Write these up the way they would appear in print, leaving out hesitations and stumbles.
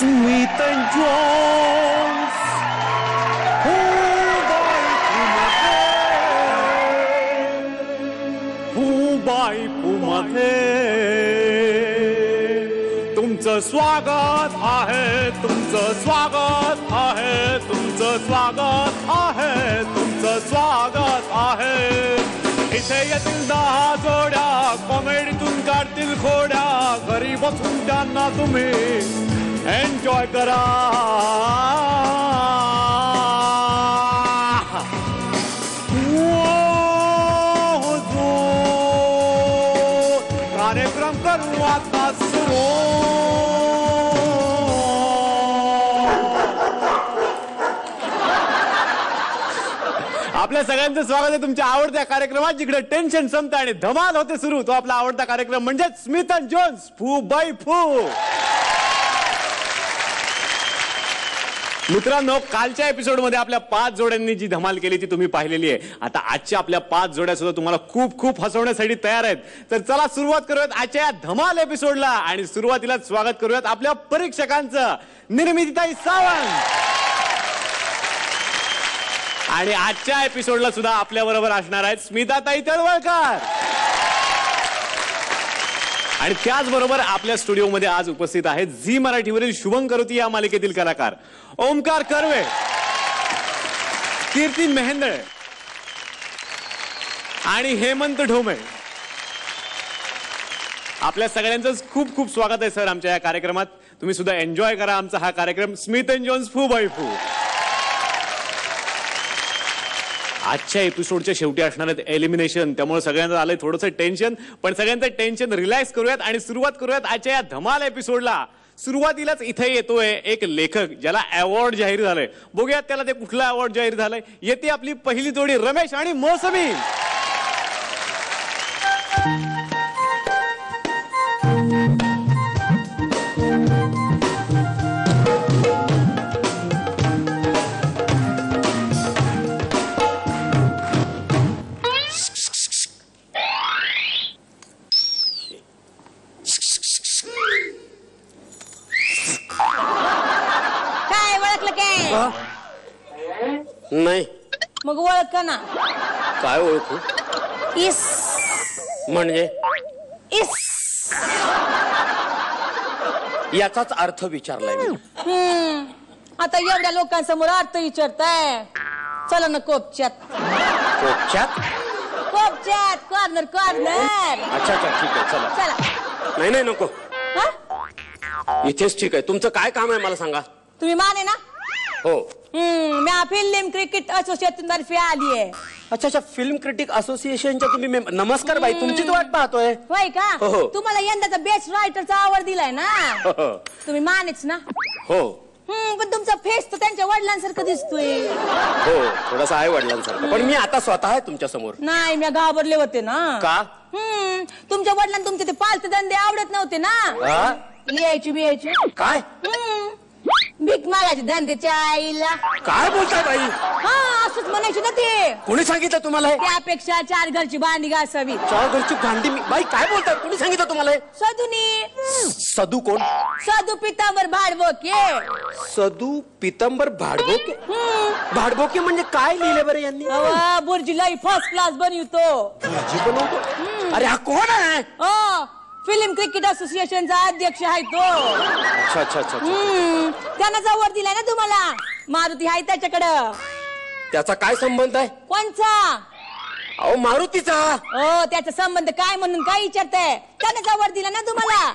Smith and Jones. मध्ये तुमचं स्वागत आहे, तुमचं स्वागत आहे, तुमचं स्वागत आहे, तुमचं स्वागत आहे. इथे येतील 10 जोड्या, कॉमेडीतून काढतील खोड्या, घरी बसून त्यांना तुम्ही एन्जॉय करा. कार्यक्रम करू आता सुरू. आपल्या सगळ्यांचं स्वागत आहे तुमच्या आवडत्या कार्यक्रमात, जिकडे टेन्शन संपतं आणि धमाल होते सुरू. तो आपला आवडता कार्यक्रम म्हणजे Smith and Jones Fu Bai Fu. मित्रांनो, कालच्या एपिसोडमध्ये आपल्या 5 जोड्यांनी जी धमाल केली ती तुम्ही पाहिलेली आहे. आता आजच्या आपल्या 5 जोड्या सुद्धा तुम्हाला खूप खूप हसवण्यासाठी तयार आहेत. तर चला सुरुवात करूयात आजच्या या धमाल एपिसोडला. आणि सुरुवातीला स्वागत करूयात आपल्या परीक्षकांचं, निर्मितीताई सावंत. आणि आजच्या एपिसोडला सुद्धा आपल्या बरोबर असणार आहेत स्मिताताई तळवळकर. आणि त्याचबरोबर आपल्या स्टुडिओमध्ये आज उपस्थित आहेत झी मराठीवरील शुभंकरोती या मालिकेतील कलाकार ओमकार कर्वे, कीर्ती मेहेंदळे आणि हेमंत ढोमे. आपल्या सगळ्यांचं खूप खूप स्वागत आहे सर आमच्या या कार्यक्रमात. तुम्ही सुद्धा एन्जॉय करा आमचा हा कार्यक्रम Smith and Jones Fu Bai Fu. आजच्या एपिसोडच्या शेवटी असणार आहेत एलिमिनेशन, त्यामुळे सगळ्यांचं आलंय थोडंसं टेन्शन. पण सगळ्यांचं टेन्शन रिलॅक्स करूयात आणि सुरुवात करूयात आजच्या या धमाल एपिसोडला. सुरुवातीलाच इथे येतोय एक लेखक ज्याला अवॉर्ड जाहीर झालंय. बघूयात त्याला ते कुठला अवॉर्ड जाहीर झालंय. येते आपली पहिली जोडी रमेश आणि मोसमी. नाही मग ओळख ना. काय ओळखू? इस म्हणजे इस याचाच अर्थ विचारलाय मी. आता एवढ्या लोकांसमोर अर्थ विचारताय. चला ना कोपच्यात. कोपच्यात? कोपच्यात कॉर्नर कॉर्नर. अच्छा अच्छा ठीक आहे चला. चला. नाही नाही नको, इथेच ठीक आहे. तुमचं काय काम आहे मला सांगा. तुम्ही माने ना? हो. मी फिल्म क्रिकेट असोसिएशन तर्फे आली आहे. अच्छा अच्छा, फिल्म क्रिटिक असोसिएशनच्या तुम्ही नमस्कार बाई, तुमचीच वाट पाहतोय. होय का? हो. तुम्हाला यंदाचा बेस्ट रायटरचा अवॉर्ड दिलाय ना. तुम्ही मानेच ना? हो. पण तुमचा फेस तर त्यांच्या वडिलांसारखं दिसतोय. हो थोडासा आहे वडिलांसारखं, पण मी आता स्वतः आहे तुमच्या समोर. नाही, मी घाबरले होते ना. का? तुमच्या वडिलांना तुमचे ते पालते धंदे आवडत नव्हते ना. लिहायची बिहायची काय? भीक मागायची धंद्याच्या आईला. काय बोलताय बाई? असंच म्हणायची ना ते. कोणी सांगितलं तुम्हाला? त्यापेक्षा 4 घरची भांडी घासावी. 4 घरची भांडी? बाई काय बोलताय? कोणी सांगितलं तुम्हाला? सदूनी. सदू कोण? सदू पितांबर भाडबोके. सदू पितांबर भाडबोके? भाडबोके म्हणजे काय लिहिले बरं यांनी? बुर्जीला फर्स्ट क्लास बनवतो. बुर्जी बनवतो? अरे हा कोण आहे? फिल्म क्रिकेट असोसिएशनचा अध्यक्ष आहे तो. अच्छा अच्छा अच्छा. त्यानं अवॉर्ड दिलाय ना तुम्हाला. मारुती आहे त्याच्याकडं. त्याचा काय संबंध आहे? कोणचा? अहो मारुतीचा. त्याचा संबंध काय म्हणून काय विचारताय? त्यानं अवॉर्ड दिला ना तुम्हाला.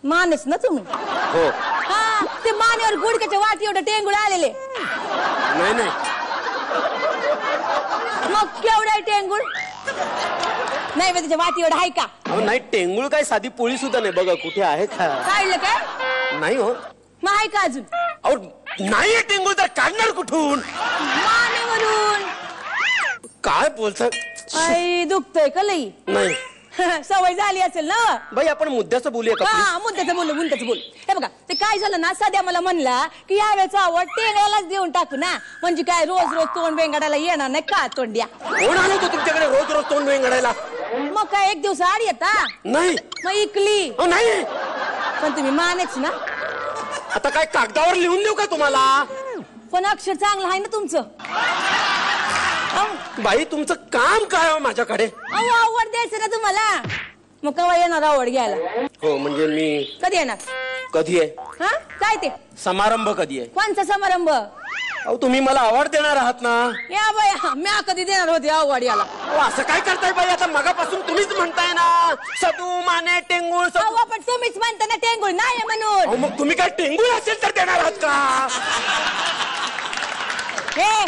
मानस ना तुम्ही? हो. ते मानेवर गुडक्याच्या वाटी एवढं टेंगुळ आलेले. नाही नाही. मग केवढा आहे टेंगुळ? नाही त्याच्या वाटी एवढं आहे का? नाही, टेंगुळ काय साधी पोळी सुद्धा नाही. बघा कुठे आहे का? काढलं काय? नाही हो. मग आहे का अजून? अहो नाही टेंगुळ तर काढणार कुठून? मानेवरून. काय बोलतात? आई दुखतोय का लई? नाही. सवय झाली असेल ना. बाई आपण मुद्द्याचं बोलूया का? मुद्द्याचं बोल. हे बघा, ते काय झालं ना, सध्या मला म्हणला की यावेळेचा अवॉर्ड टेंगळ्यालाच देऊन टाकू ना. म्हणजे काय रोज रोज तोंड वेंगाडायला येणार नाही का तोंड्या. कोण आलो तो तुमच्याकडे रोज रोज तोंड वेंगाडायला? मग काय एक दिवस आड येता? नाही. मग इकली. नाही. पण तुम्ही मानेच ना. आता काय कागदावर लिहून देऊ का तुम्हाला? पण अक्षर चांगलं आहे ना तुमचं. बाई तुमचं काम काय हो माझ्याकडे? अहो आवड द्यायचं ना तुम्हाला. मग केव्हा येणार आवड घ्यायला? हो म्हणजे मी कधी येणार? कधी आहे? हा काय ते समारंभ कधी आहे? कोणचा समारंभ? अहो तुम्ही मला आवड देणार आहात ना? या बाया म्या कधी देणार होती आवड याला? अहो, असं काय करताय बाई? आता मगापासून तुम्हीच म्हणताय ना सदू माने टेंगुळ सदू. अहो पण तुम्हीच म्हणता ना टेंगुळ नाही म्हणून. अहो, मग तुम्ही काय टेंगुळ असेल तर देणार आहात का? हे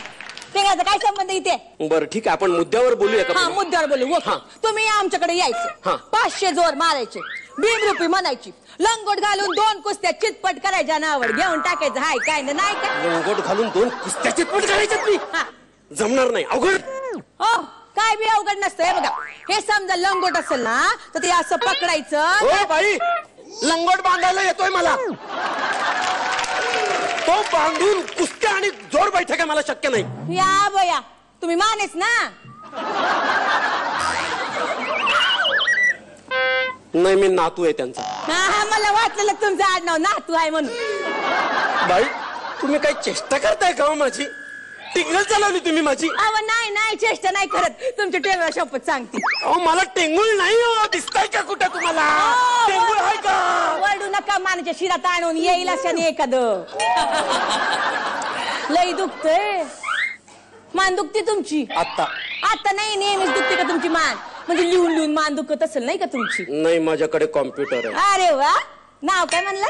टेंगाचा काय संबंध इथे? बरं ठीक आहे, आपण मुद्द्यावर बोलूया का? हा मुद्द्यावर बोलू. हा. तुम्ही आमच्याकडे यायचं, हा. 500 जोर मारायचे, भीमरूपी म्हणायची, लंगोट घालून 2 कुस्त्या चितपट करायच्या, नावड घेऊन टाकायचं. हाय काय ना नाही काय? लंगोट घालून 2 कुस्त्या चितपट करायच्यात मी? हा. जमणार नाही, अवघड. हो काय बी अवघड नसतं. हे बघा हे समजा लंगोट असेल ना तर ते असं पकडायचं. हो बाई लंगोट बांधायला येतोय मला. तो बांधून कुस्त्या आणि जोर बैठक मला शक्य नाही. या बया तुम्ही मानेच ना? नाही मी नातू आहे त्यांचा. हा मला वाटलेलं तुमचं आडनाव नातू आहे म्हणून. बाई तुम्ही काही चेष्टा करताय का हो माझी? टिंगल चालवली तुम्ही माझी. अहो नाही नाही चेष्टा नाही करत. तुमच्या टेंगळा शपथ सांगते. अहो मला टेंगुळ नाही हो. दिसताय का कुठे तुम्हाला? टेंगुळ आहे का? वरडू नका. मानाच्या शिरात आणून येईल अशाने एखादं. लई दुखतय. मान दुखते तुमची? आता आता नाही नेहमीच दुखते का तुमची मान? म्हणजे लिहून लिहून मान दुखत असेल नाही का तुमची? नाही माझ्याकडे कॉम्प्युटर आहे. अरे वा नाव काय म्हणलं?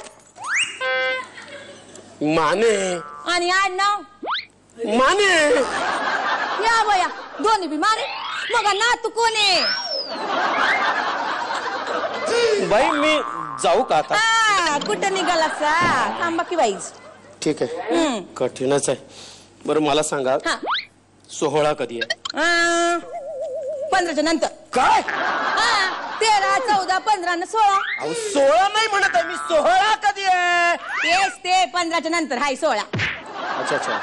माने. आणि आडनाव? माने. या बया दोन्ही बी मारे. मग नातू कोण आहे? बाई मी जाऊ का आता? कुठं निघाला सा? थांबा की बाईच. ठीक आहे कठीणच आहे. बरं मला सांगा हा. सोहळा कधी आहे? 15च्या नंतर. काय? 13, 14, 15 आणि 16. अहो 16 नाही म्हणत आहे मी. सोहळा कधी आहे? तेच ते 15च्या नंतर हाय 16. अच्छा अच्छा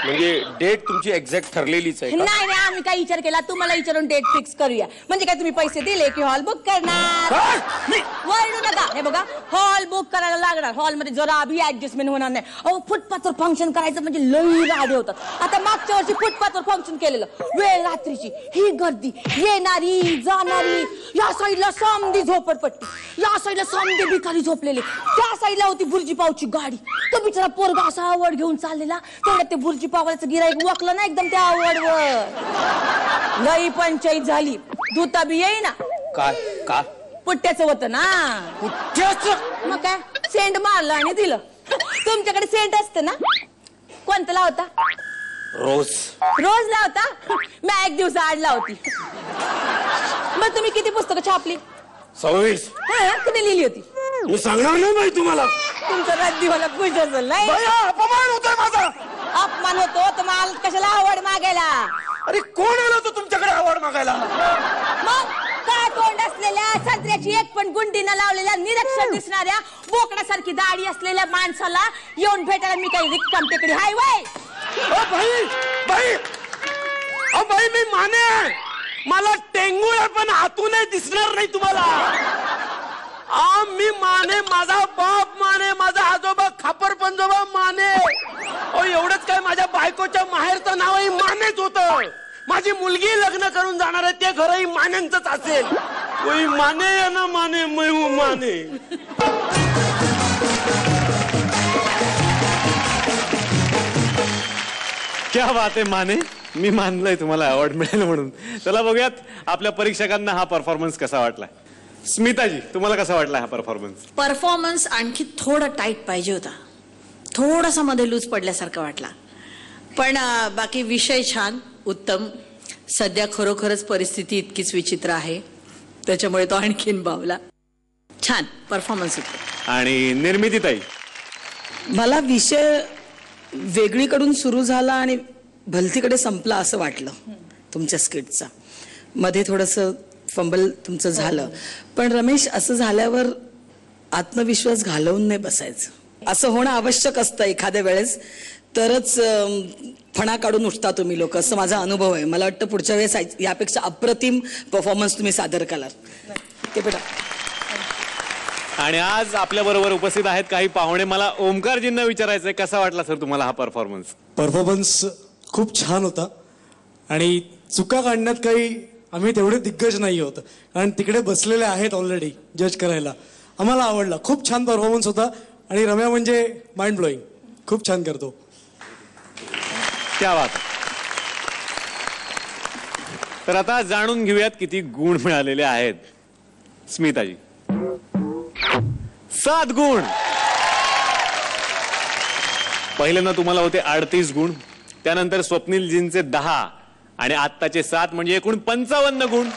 म्हणजे डेट तुमची एक्झॅक्ट ठरलेलीच आहे का? नाही नाही आम्ही काय विचार केला तुम्हाला विचारून डेट फिक्स करूया. म्हणजे काय तुम्ही पैसे दिले की हॉल बुक करणार? काय? मी वळू नका. हे बघा हॉल बुक करायला लागणार. हॉलमध्ये जरा बी ऍडजस्टमेंट होणार नाही. अहो फुटपाथवर फंक्शन करायचं म्हणजे लई राडे होतात. आता मागच्या वर्षी फुटपाथवर फंक्शन केलेलं. वेळ रात्रीची ही गर्दी येणारी जाणारी. या साईडला समधी झोपडपट्टी, या साईडला समधी भिकारी झोपलेले, त्या साईडला होती बुर्जी पावची गाडी. तो बिचारा पोरगा असा आवड घेऊन चाललेला. तेवढ्यात ते बुर्जी पावाचं गिराईक वाकलं ना एकदम त्या आवडवर. लई पंचायत झाली. धुता बी येईना. काय का? पुट्ट्याचं होतं ना. कुठच्याच? मग काय सेंट मारलं आणि दिलं. तुमच्याकडे सेंट असतं ना? कोणतं लावता? रोज. रोज लावता? मी एक दिवस आड लावती. मग तुम्ही किती पुस्तकं छापली? 26. कधी लिहिली होती? मी सांगणार नाही बाई तुम्हाला. तुमचं रद्दी मला खुश असेल नाही? बाई, हा अपमान होतोय माझा. अपमान होतो तर मला कशाला आवड मागायला? अरे कोण आलं होतं तुमच्याकडे आवड मागायला? मग काय तोंड असलेल्या संत्र्याची एक पण गुंडी न लावलेल्या निरक्षर दिसणाऱ्या बोकडासारखी दाढी असलेल्या माणसाला येऊन भेटायला मी काही रिक्कम टेकडी हाय वय? बाई बाई अ बाई मी माने. मला टेंगुळ आहे पण आतूनही दिसणार नाही तुम्हाला. मी माने. माझा बाप माने. माझा आजोबा खापर पंजोबा माने. एवढंच काय माझ्या बायकोच्या माहेरचं नावही मानेच होतं. माझी मुलगी लग्न करून जाणार आहे ते घरही मानेंचंच असेल. कोई माने या ना माने मैं हूं माने. क्या बात आहे माने. मी मानलंय तुम्हाला अवॉर्ड मिळेल म्हणून. चला बघूयात आपल्या परीक्षकांना हा परफॉर्मन्स कसा वाटला. स्मिताजी तुम्हाला कसा वाटला हा परफॉर्मन्स? परफॉर्मन्स आणखी थोडा टाईट पाहिजे होता. थोडासा मध्ये लूज पडल्यासारखा वाटला. पण बाकी विषय छान उत्तम. सध्या खरोखरच परिस्थिती इतकीच विचित्र आहे त्याच्यामुळे तो आणखीन बावला. छान परफॉर्मन्स होता. आणि निर्मितीताई? मला विषय वेगळीकडून सुरू झाला आणि भलतीकडे संपला असं वाटलं तुमच्या स्किटचा. मध्ये थोडंसं फंबल तुमचं झालं. पण रमेश असं झाल्यावर आत्मविश्वास घालवून नाही बसायचं. असं होणं आवश्यक असतं एखाद्या वेळेस. तरच फणा काढून उठता तुम्ही लोक. असं माझा अनुभव आहे. मला वाटतं पुढच्या वेळेस यापेक्षा अप्रतिम परफॉर्मन्स तुम्ही सादर कराल. ते बेटा आणि आज आपल्या बरोबर उपस्थित आहेत काही पाहुणे. मला ओमकारजींना विचारायचंय, कसा वाटला सर तुम्हाला हा परफॉर्मन्स? खूप छान होता आणि चुका काढण्यात काही आम्ही तेवढे दिग्गज नाही होत, कारण तिकडे बसलेले आहेत ऑलरेडी जज करायला. आम्हाला आवडला, खूप छान परफॉर्मन्स होता आणि रम्या म्हणजे माइंड ब्लोईंग, खूप छान करतो. क्या बात. तर आता जाणून घेऊयात किती गुण मिळालेले आहेत. स्मिताजी 7 गुण. पहिल्यांदा तुम्हाला होते 38 गुण, त्यानंतर स्वप्नीलजींचे 10 आणि आत्ताचे 7 म्हणजे एकूण 55 गुण.